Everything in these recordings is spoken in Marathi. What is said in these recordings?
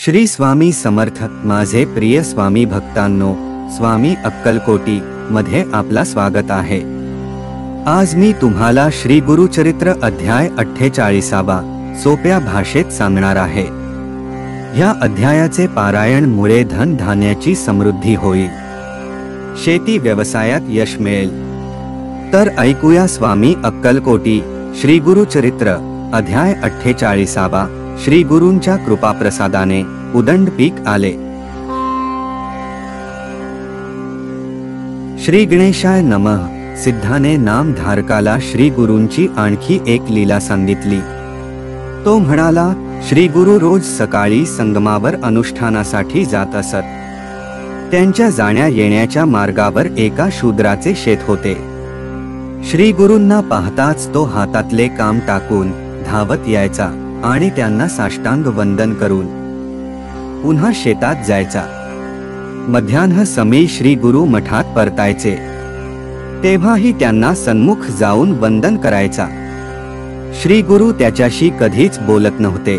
श्री स्वामी समर्थ. माझे प्रिय स्वामी भक्तांनो, स्वामी अक्कलकोटी मध्ये आपला स्वागत आहे. आज मी तुम्हाला श्री गुरुचरित्र अध्याय 48 सोप्या भाषेत सांगणार आहे. ह्या अध्यायाचे पारायण मुळे धन धान्याची समृद्धी होईल, शेती व्यवसायात यश मिळेल. तर ऐकूया स्वामी अक्कलकोटी श्री गुरुचरित्र अध्याय 48. श्री गुरूंच्या कृपाप्रसादाने उदंड पीक आले. श्री गणेशाय नमः. सिद्धाने नाम धारकाला श्री गुरूंची आणखी एक लीला सांगितली. तो म्हणाला, श्री गुरु रोज सकाळी संगमावर अनुष्ठानासाठी जात असत. त्यांच्या जाण्या येण्याच्या मार्गावर एका शूद्राचे शेत होते. श्री गुरूंना पाहताच तो हातातले काम टाकून धावत यायचा आणि त्यांना साष्टांग वंदन करून पुन्हा शेतात जायचा. मध्यान्ह समी श्री गुरु मठात परतायचे तेव्हाही त्यांना सन्मुख जाऊन वंदन करायचा. श्री गुरु त्याच्याशी कधीच बोलत नव्हते.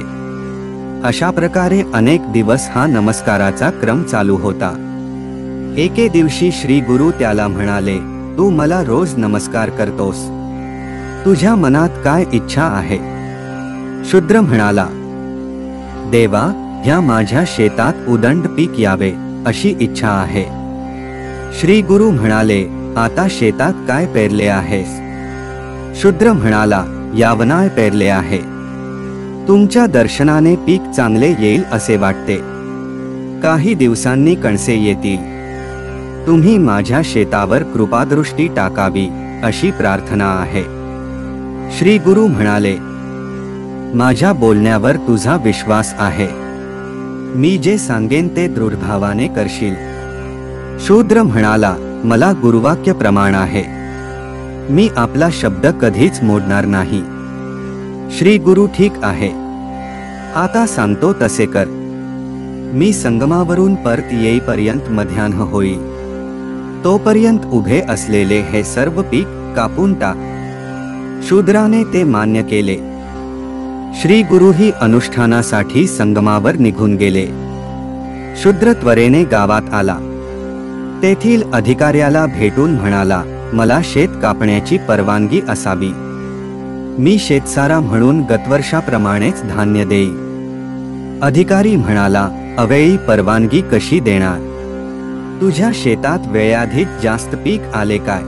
अशा प्रकारे अनेक दिवस हा नमस्काराचा क्रम चालू होता. एके दिवशी श्री गुरु त्याला म्हणाले, तू मला रोज नमस्कार करतोस, तुझ्या मनात काय इच्छा आहे? शूद्र म्हणाला, देवा, ह्या माझ्या शेतात उदंड पीक यावे अशी इच्छा आहे. श्री गुरु म्हणाले, आता शेतात काय पेरले आहेस? शूद्र म्हणाला, यावनाळ पेरले आहे. तुमच्या दर्शनाने पीक चांगले येईल असे वाटते. काही दिवसांनी कणसे येतील. तुम्ही माझ्या शेतावर कृपादृष्टी टाकावी अशी प्रार्थना आहे. श्री गुरु म्हणाले, माझ्या बोलण्यावर तुझा विश्वास आहे. मी जे सांगेन ते दृढभावाने करशील. शूद्र म्हणाला, मला गुरुवाक्य प्रमाण आहे. मी आपला शब्द कधीच मोडणार नाही. श्री गुरु ठीक आहे, आता सांगतो तसे कर. मी संगमावरून परत येईपर्यंत मध्यान्ह होईल. तोपर्यंत उभे असलेले हे सर्व पीक कापून टाक. शूद्राने ते मान्य केले. श्री गुरुही अनुष्ठानासाठी संगमावर निघून गेले. शूद्र त्वरेने गावात आला. तेथील अधिकाऱ्याला भेटून म्हणाला, मला शेत कापण्याची परवानगी असावी. मी शेतसारा म्हणून गतवर्षाप्रमाणेच धान्य देई. अधिकारी म्हणाला, अवेळी परवानगी कशी देणार? तुझ्या शेतात वेळाधिक जास्त पीक आले काय?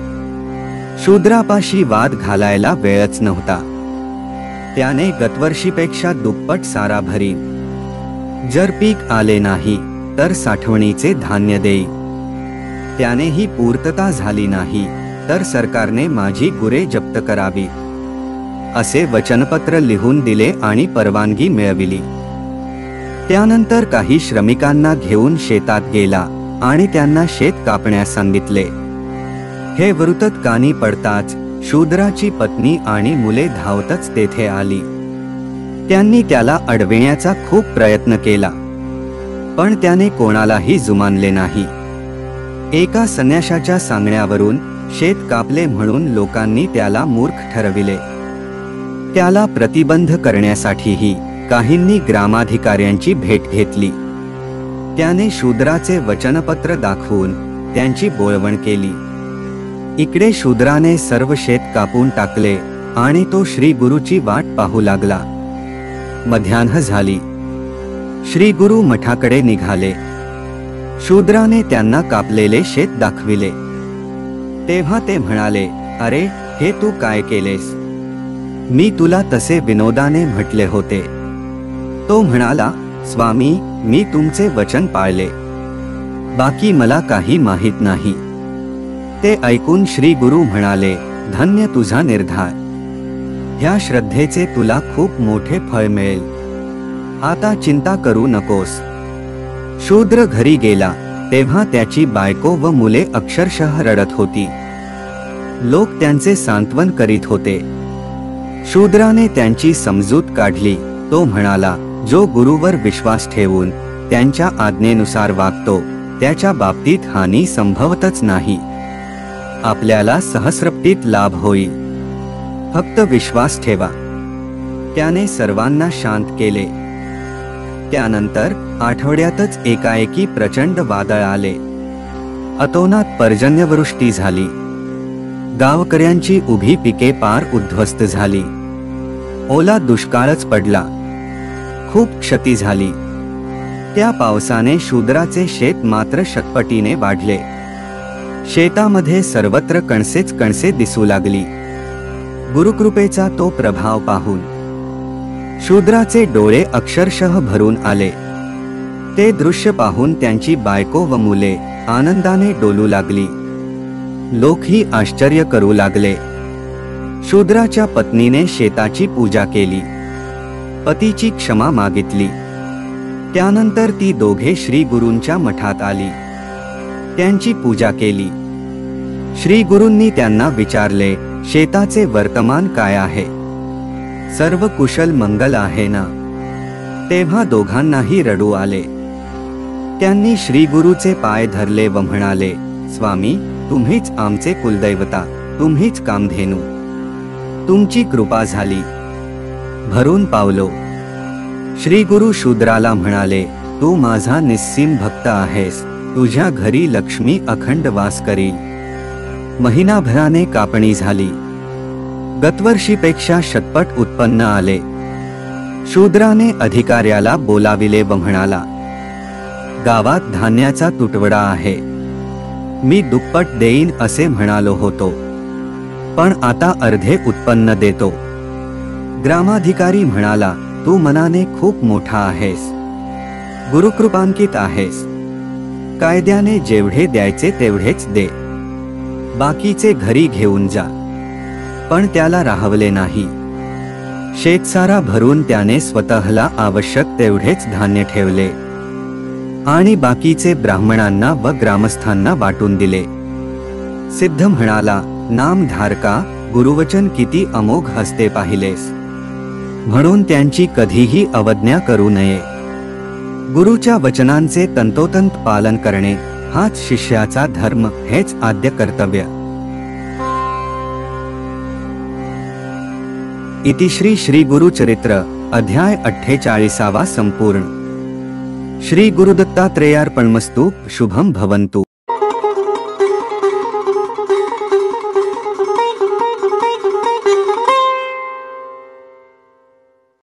शूद्रापाशी वाद घालायला वेळच नव्हता. त्याने गतवर्षीपेक्षा दुप्पट सारा भरीन. जर पीक आले नाही तर साठवणीचे धान्य देई. त्यानेही पूर्तता झाली नाही तर सरकारने माझी गुरे जप्त करावी असे वचनपत्र लिहून दिले आणि परवानगी मिळविली. त्यानंतर काही श्रमिकांना घेऊन शेतात गेला आणि त्यांना शेत कापण्यास सांगितले. हे वृत्त कानी पडताच शूद्राची पत्नी आणि मुले धावतच तेथे आली. त्यांनी त्याला अडविण्याचा खूप प्रयत्न केला, पण त्याने कोणालाही जुमानले नाही. एका संन्याशाच्या सांगण्यावरून शेत कापले म्हणून लोकांनी त्याला मूर्ख ठरविले. त्याला प्रतिबंध करण्यासाठीही काहींनी ग्रामाधिकाऱ्यांची भेट घेतली. त्याने शूद्राचे वचनपत्र दाखवून त्यांची बोळवण केली. इकडे शूद्राने सर्व शेत कापून टाकले आणि तो श्री गुरुची वाट पाहू लागला. मध्यान्ह झाली. श्री गुरु मठाकडे निघाले. शूद्राने त्यांना कापलेले शेत दाखविले. तेव्हा ते म्हणाले, अरे, हे तू काय केलेस? मी तुला तसे विनोदाने म्हटले होते. तो म्हणाला, स्वामी, मी तुमचे वचन पाळले, बाकी मला काही माहित नाही. ते ऐकून श्री गुरु म्हणाले, धन्य तुझा निर्धार. ह्या श्रद्धेचे तुला खूप मोठे फळ मिळेल. आता चिंता करू नकोस. शूद्र घरी गेला तेव्हा त्याची बायको व मुले अक्षरशः रडत होती. लोक त्यांचे सांत्वन करीत होते. शूद्राने त्यांची समजूत काढली. तो म्हणाला, जो गुरुवर विश्वास ठेवून त्यांच्या आज्ञेनुसार वागतो त्याच्या बाबतीत हानी संभवतच नाही. आपल्याला सहस्रपटीत लाभ होईल. फक्त विश्वास ठेवा. त्याने सर्वांना शांत केले. त्यानंतर आठवड्यातच एकाएकी प्रचंड वादळ आले. अतोनात पर्जन्यवृष्टी झाली. गावकऱ्यांची उभी पिके पार उद्ध्वस्त झाली. ओला दुष्काळच पडला. खूप क्षती झाली. त्या पावसाने शूद्राचे शेत मात्र शतपटीने वाढले. शेतामध्ये सर्वत्र कणसेच कणसे दिसू लागली. गुरुकृपेचा तो प्रभाव पाहून शूद्राचे डोळे अक्षरशः भरून आले. ते दृश्य पाहून त्यांची बायको व मुले आनंदाने डोलू लागली. लोकही आश्चर्य करू लागले. शूद्राच्या पत्नीने शेताची पूजा केली. पतीची क्षमा मागितली. त्यानंतर ती दोघे श्री गुरूंच्या मठात आली. त्यांची पूजा केली. श्री गुरूंनी त्यांना विचारले, शेताचे वर्तमान काय आहे? सर्व कुशल मंगल आहे ना? तेव्हा दोघांनाही रडू आले. त्यांनी श्री गुरूचे पाय धरले व म्हणाले, स्वामी, तुम्हीच आमचे कुलदैवता, तुम्हीच कामधेनू. तुमची कृपा झाली. भरून पावलो. श्री गुरु शूद्राला म्हणाले, तू माझा निस्सीम भक्त आहेस. तुझ्या घरी लक्ष्मी अखंड वास करील. महिनाभराने कापणी झाली. गतवर्षीपेक्षा शतपट उत्पन्न आले. शूद्राने अधिकाऱ्याला बोलाविले व म्हणाला, गावात धान्याचा तुटवडा आहे. मी दुप्पट देईन असे म्हणालो होतो, पण आता अर्धे उत्पन्न देतो. ग्रामाधिकारी म्हणाला, तू मनाने खूप मोठा आहेस, गुरुकृपांकित आहेस. कायद्याने जेवढे द्यायचे तेवढेच दे, बाकीचे घरी घेऊन जा. पण त्याला राहवले नाही. शेतसारा भरून त्याने स्वतःला आवश्यक तेवढेच धान्य ठेवले आणि बाकीचे ब्राह्मणांना व ग्रामस्थांना वाटून दिले. सिद्ध म्हणाला, नामधारका, गुरुवचन किती अमोघ असते पाहिलेस, म्हणून त्यांची कधीही अवज्ञा करू नये. गुरुच्या वचनांचे तंतोतंत पालन करणे हाच शिष्याचा धर्म, हेच आद्य कर्तव्य. इति श्री श्री गुरुचरित्र अध्याय 48 संपूर्ण. श्री गुरुदत्तात्रेयार्पणमस्तु. शुभम भवन्तु.